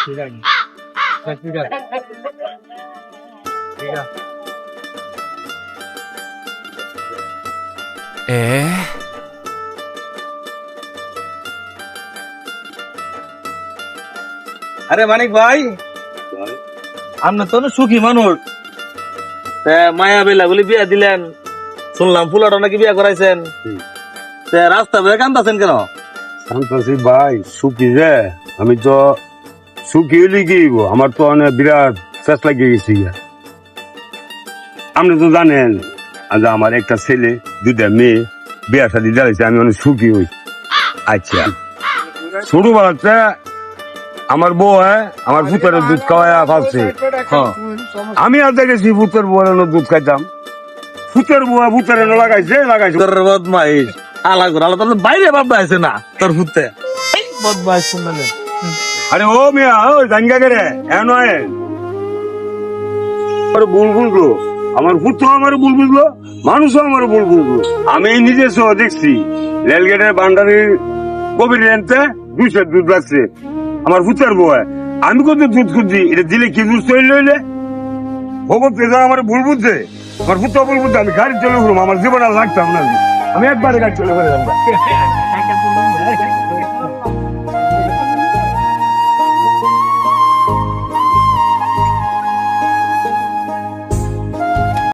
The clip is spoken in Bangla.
ঠিক আছে ঠিক আছে ঠিক আছে আরে মানিক ভাই, আপনার তো সুখী মানুষ, মায়া বেলা বলে বিয়া দিলেন, শুনলাম ফুলাটা নাকি বিয়া করাইছেন, রাস্তা বেয়ে কান্দাছেন কেন? সন্তোষী ভাই, সুখী রে আমি তো সুখী হইলে কি হইব? আমার তো অনেক বিরাট চেষ্টা লাগিয়ে গেছি। আপনি তো জানেন আজ আমার একটা ছেলে দুটা মেয়ে বিয়া শাদী দিয়েছে, আমি অনেক সুখী হই। আচ্ছা, ছোটবেলাতে আমার বউ আমার ভূতের দুধ খাওয়াইয়া ফালছে। আমি আর দেখেছি ভূতের বউ দুধ খাইতাম, ভূতের বউ ভূতের লাগাইছে লাগাইছে। তোর বদমাইশ আলা করে আলা, তোর বাইরে বাবা আছে না তোর ভূতে বদমাইশ শুনলেন। আরে ও মিয়া, ওই জানগা করে এন ভুল বুঝলো, আমার ভূত আমার ভুল বুঝলো, মানুষও আমার ভুল বুঝলো। আমি নিজে সহ দেখছি রেলগেটের বান্ডারির কবির রেন্টে 200 দুধ লাগছে আমার ভূতের বউ। আমি কত দুধ খুঁজছি, এটা দিলে কি দুধ তৈরি লইলে ভগত পেজা আমার ভুল বুঝছে, আমার ভূত ভুল বুঝছে। আমি গাড়ি চলে ঘুরবো, আমার জীবন আর লাগতাম না, আমি একবারে গাড়ি চলে ঘুরে যাবো।